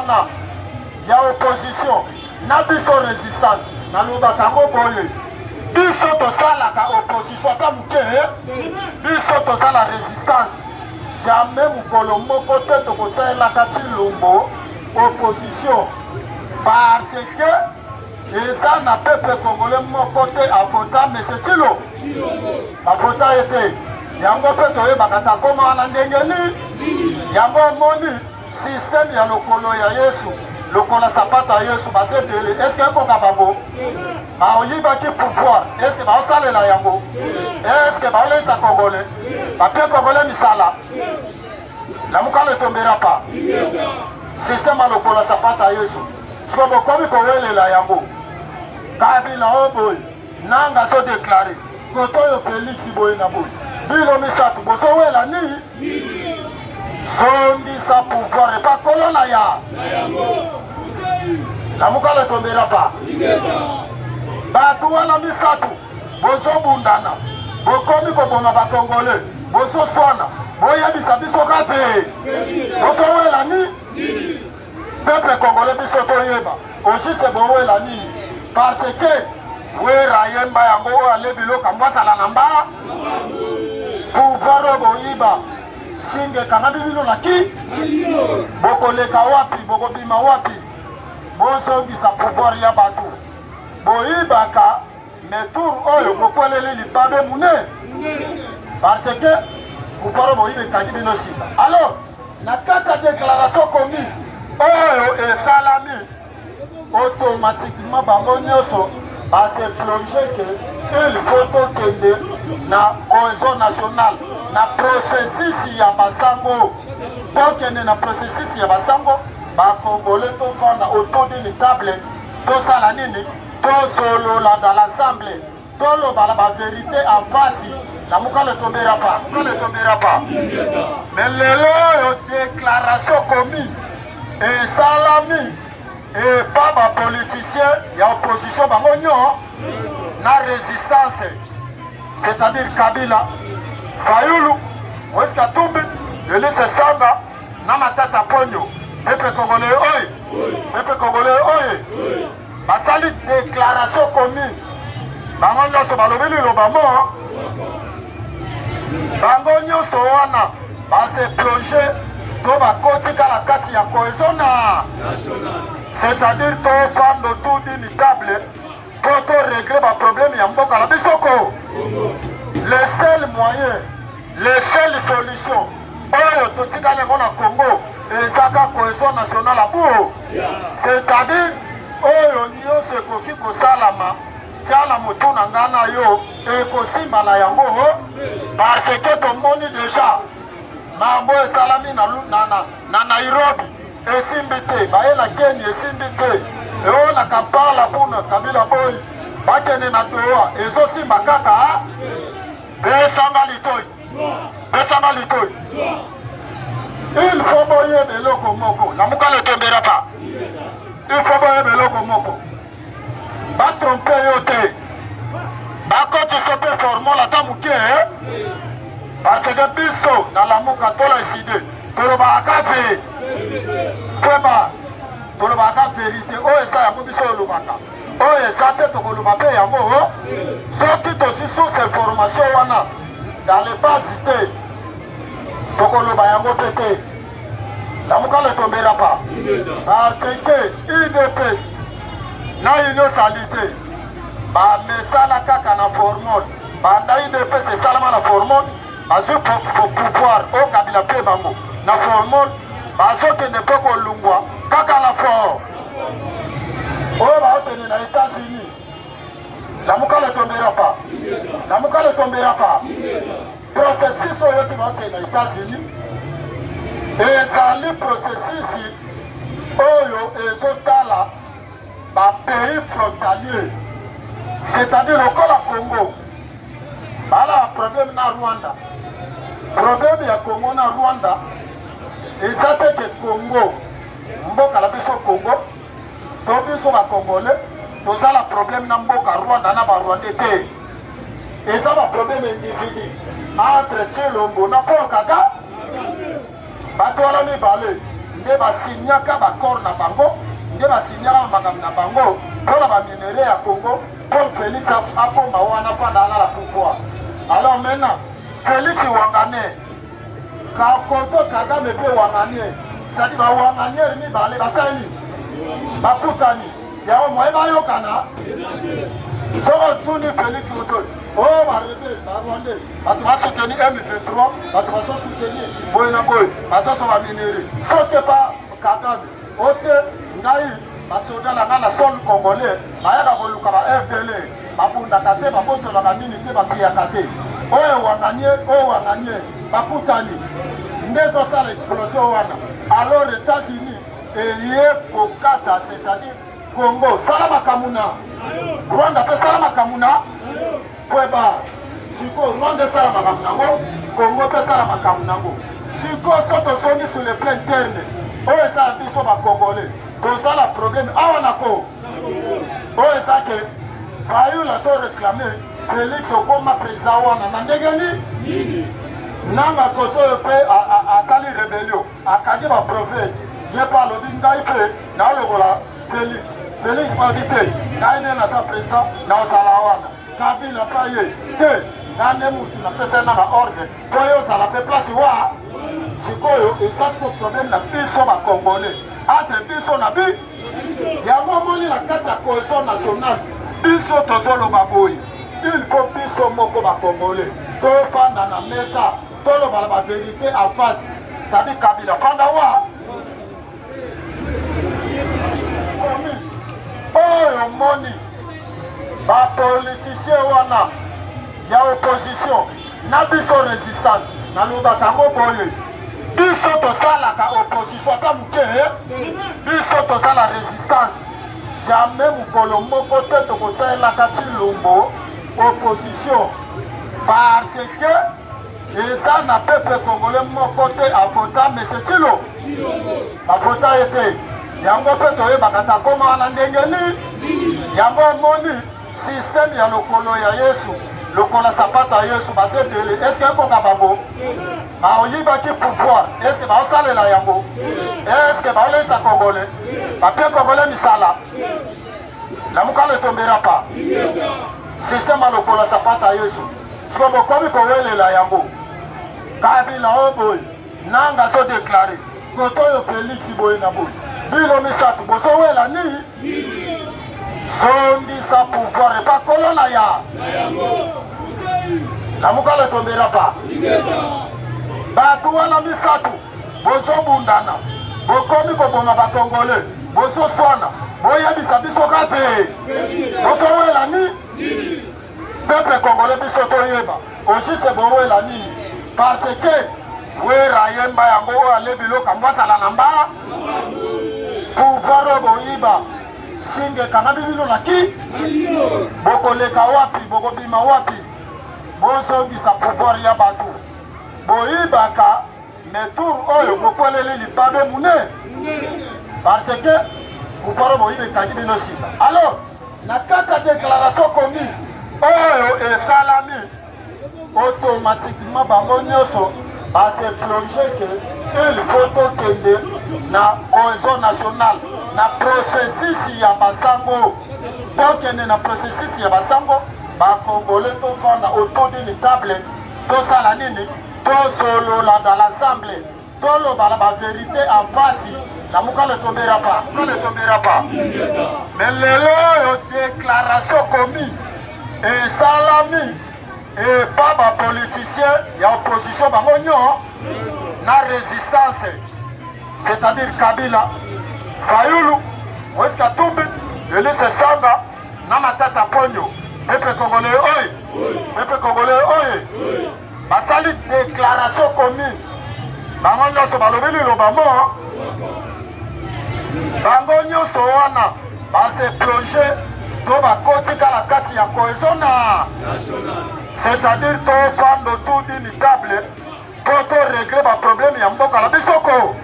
wana ya opposition na biso résistance na lobaka ngo boye biso tosalaka opposition ata moke biso tozala résistance jamais mokolo moko te tokosalelaka Tshilombo opposition parce que eza na peuple congolais moko te afota mais c'est Tshilombo afota ete yango mpe toyebaka takoma wana ndenge nini yango omoni système ya lokolo ya Yesu lokola sapato ya Yesu basebele eske ekoka bango baoyibaki pouvoir eske baosalela yango eske baolesa congolais bapie congolais misala lamukala etombera pa système ya lokola sapato ya Yesu siko bokomi kowelela yango Kabila oboye nanga so déclaré koto yo Félix boye na boye bilo misato bosowela ni sondisa pouvoir epa kolona ya lamukala etombera pa bato wana misato bozobundana bokomi koboma bakongole bozoswana boyebisa biso kate bosowela ni peuple congolais biso toyeba ojise bowela nini parce que wera yemba yango oyo alebiloka mbwasala na mba pouvoir oyo boyiba singekanga bibino na ki bokoleka wapi bokobima wapi bozongisa pouvoir ya bato boyibaka metour oyo bokweleli libabe mune parce que pouvoir boyiba ekangi bino nsima alors na kati ya déclaration komi oyo esalami automatiquement bango nyonso base plongé que il faut tokende na cohésion nationale na processus ya basango tokende na processus ya basango bakongolais tofanda autour d'une table tosala nini tosolola dans l'ensemble toloba la vérité en face la mukale tombera pas mais lelo déclaration commune et salami et pas ba politicien ya opposition bango nyo na résistance c'est-à-dire Kabila Fayulu Moïse Katumbi Elise Sanga na Matata Ponyo peuple congolais oye basali déclaration commune bango nyonso balobeli lobamo bango nyonso wana base plongé to bakoti kala kati ya cohésion c'est-à-dire tofanda autour d'une table pour to régler ba problème ya mboka la bisoko le seul moyen les seules solutions oyo totikali yango na Congo ezaka cohésion nationale abuo c'est-à-dire oyo nyonso ekoki kosalama tiala motu na nga na yo ekosimba na yango parce que tomoni déjà mambo esalami na Nairobi esimbi te baye na Kenya esimbi te eoyo na Kampala kuna Kabila boy bakende na Doha ezosimba kaka besanga litoi il faut boyeba eloko moko lamukala etombera pa il faut boyeba eloko moko batrompe yo te bakotisa mpe formole ata moke parce que biso na lamuka tolaiside tolobaka ve kweba tolobaka vérité oyo eza yango biso olobaka oyo eza te tokoloba mpe yango soki tosi source information wana dans les bases te tokoloba yango mpe te lamukala etombera pa parce que UDPS na union salite bamesala kaka na formole banda UDPS esalama na formole bazwi pouvoir o Kabila mpe bango na formole bazokende mpe kolungwa kaka na fort oyo baotende na États-Unis lamukala etombera pa processus oyo ti baokende na États-Unis ezali processus oyo ezotala bapays frontalier c'est-à-dire lokola Congo bala problème na Rwanda problème ya Congo na Rwanda eza te ke Congo mboka la biso Congo to biso ba Congolais tozala problème na mboka Rwanda na ba Rwandais te eza ba problème individu entre Tshilombo na Paul Kagame bato wana mibale nde basignaka baccord na bango nde basignaka makambo na bango mpona baminere ya Congo Paul Félix akoma wana fanda ala la pouvoir. Alors maintenant Félix wangane Kakoto Kagame pe wangane c'est-à-dire bawanganyeri mibale basali bakutani yao moye bayokana soko tuni Félix Oto oh barebe barwande bato basoutenir M23 bato basosoutenir boye na boye basoso baminere soke pa Kagame ote ngai basoda na nga na sol congolais bayaka koluka ba FDL babundaka te babotolaka nini te babiyaka te oyo wanganye bakutani nde ezosala explosion wana. Alors États-Unis eye kokata c'est-à-dire Congo sala makamuna Rwanda pe sala makamuna kweba siko Rwanda sala makamuna ngo Congo pe sala makamuna ngo siko soto soni sur le plan interne oyo eza biso bakongolais tosala problème awa nako oyo eza ke bayula so réclame Félix okoma président wana na ndenge nini nanga koto oyo mpe asali rébellion akandi baprovince ye mpe alobi ngai mpe naolokola Félix babi te ngai nde naza président naozala wana Kabila mpa ye te nga nde mutu napesa nanga ordre mpo ye ozala mpe place wa sikoyo eza siko problème na biso bakongolais entre biso na bi yango omoni na kati ya cohésion nationale biso tozoloba boye il faut biso moko bakongolais tofanda na mesa toloba la vérité en face c'est-à-dire Kabila fanda wa oyo moni bapoliticien wana ya opposition na biso résistance nalobaka yango boye biso tosalaka opposition ata moke biso tosala résistance jamais mokolo moko te tokosalelaka ti lombo opposition parce que eza na peuple congolais moko te afota mese tilo afota ye te yango mpe toyebaka takoma wana ndenge nini yango omoni systeme ya lokolo ya Yesu lokola sapato ya Yesu basebele eske ekoka bango baoyibaki pouvoir eske baosalela yango eske baolesa congolais bapie congolais misala na mokalo etombera pa systeme ya lokola sapato ya Yesu siko bokomi kowelela yango Kabila oyo boye nanga so déclaré koto oyo Félix boye na boye bino misato bozowela nini sondisa pouvoir epa kolona ya na mokalo etombera pa bato wana misato bozobundana bokomi koboma bakongolais bozoswana boyebisa biso kate bozowela nini peuple congolais biso toyeba ojise bowela nini parce que wera yemba yango oyo alebiloka mbwasala na mba pouvoir oyo boyiba singe kanga bibino na ki bokoleka wapi bokobima wapi bozongisa pouvoir ya bato boyibaka metour oyo bokoleli libabe mune parce que pouvoir oyo boyiba ekangi bino nsima. Alors na kati ya déclaration komi oyo esalami automatiquement bango nyonso base plonge ke il faut tokende na cohésion nationale na processus ya basango tokende na processus ya basango bakongolais tofanda autour d'une table tosala nini tosolola dans l'ensemble toloba la bavérité en face na mokalo etombera pa mais lelo oyo déclaration komi esalami epa bapoliticien ya opposition bango nyo na résistance c'est-à-dire Kabila Fayulu Moïse Katumbi Elise Sanga na Matata Ponyo peuple congolais oye basali déclaration commune bango nyonso balobi liloba mo bango nyonso wana base plonge to bakoti kala kati ya cohésion nationale c'est-à-dire tofanda autour d'une table po to régler baproblème ya mboka na bisoko.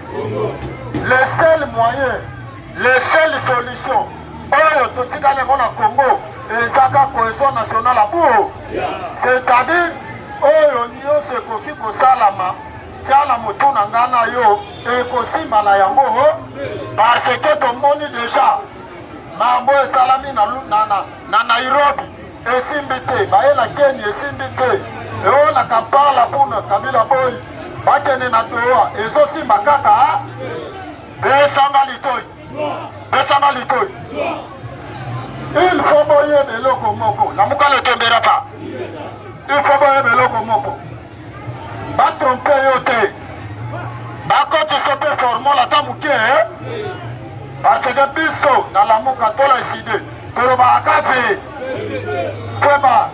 Le seul moyen, les seules solutions oyo totikali yango na Congo ezaka cohésion nationale abuo c'est-à-dire oyo nyonso ekoki kosalama tiala motu na nga na yo ekosimba na yango parce que tomoni déjà mambo esalami na Nairobi esimbi te baye na Kenya esimbi te eoyo na Kampala kuna Kabila boy bakende na Doha ezosimba kaka besanga litoi il faut boyeba eloko moko na mokalo etombera pa il faut boyeba eloko moko batrompe yo te bakotisa mpe formole ata moke parce que biso na lamuka tola eside tolobaka ve kweba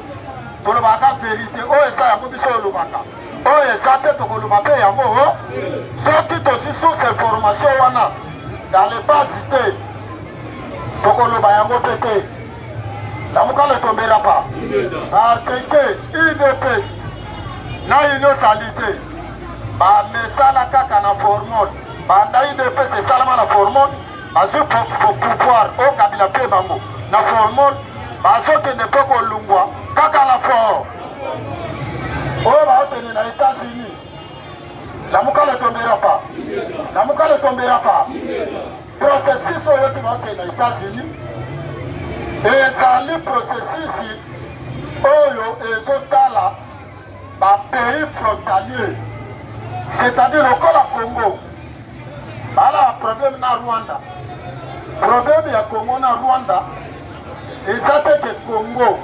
tolobaka verité oyo eza yango biso olobaka oyo eza te tokoloba mpe yango soki tosi source information wana dans les bases te tokoloba yango mpe te lamukala etombera pa parce que UDPS na union salite bamesala kaka na formole banda UDPS esalama na formole bazwi pouvoir oyo Kabila mpe bango na formole bazokende mpe kolungwa kaka na for oyo baotene na États-Unis lamukala etombera pa processus oyo ti baokende na États-Unis ezali processus oyo ezotala bapays frontalier c'est-à-dire lokola Congo bala problème na Rwanda problème ya Congo na Rwanda eza te ke Congo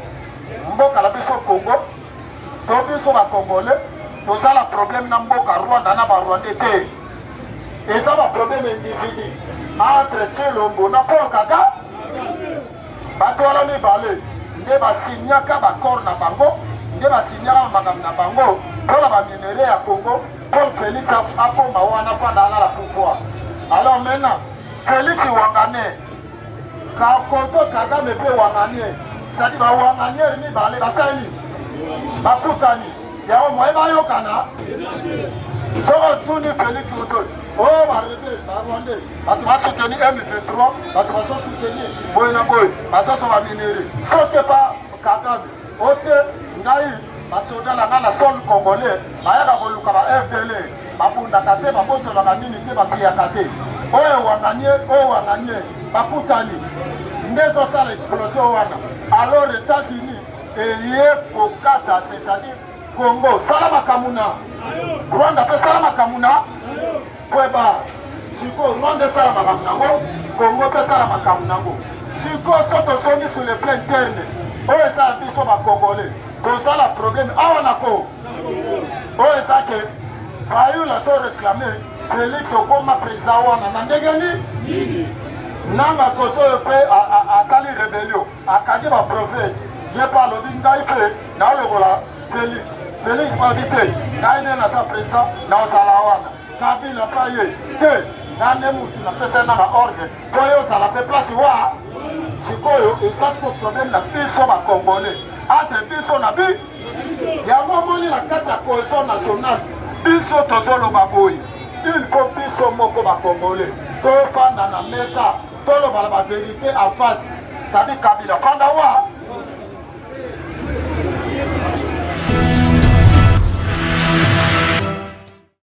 mboka la biso Congo to biso bakongolais tozala problème na mboka Rwanda na barwandais te eza baproblème individu entre Tshilombo na Paul Kagame bato wana mibale nde basinyaka bakor na bango nde basinyaka makambo na bango mpona baminere ya Congo Paul Félix akoma wana fanda ala la pouvoir alors maintenant Félix wangane koto Kagame mpe wanganie c'est-à-dire bawanganiere mibale basali bakutani yango moye bayokana soko tuni Félix oto oyo barebe barwandais bato basoutenir M23 bato basosoutenir boye na boye bazoso baminere soki pa Kagame ote ngai basoda na nga na sol congolais bayaka koluka ba FDL babundaka te babotolaka nini te bapiyaka te oyo wanganie bakutani nde ezosala explosion wana alors États-Unis eye kokata c'est-à-dire Congo sala makambo na Rwanda mpe sala makambo na kweba siko Rwanda esala makambo nango Congo mpe esala makambo nango siko so tozongi sur le plan interne oyo eza biso bakongolais tozala problème awa nako oyo eza ke bayula so réclame Félix okoma président wana na ndenge nini nanga koto oyo mpe asali rébellion akangi baprovince ye mpe alobi ngai mpe naolokola Félix balobi te ngai nde naza président naozala wana Kabila mpe ye te nga nde mutu napesa nanga ordre po ye ozala mpe place wa sikoyo eza siko problème na biso bakongolais entre biso na yango moni na kati ya cohésion nationale biso tozoloba boye il faut biso moko bakongolais tofanda na mesa tolobala bavérité en face c'est-à-dire Kabila fanda wa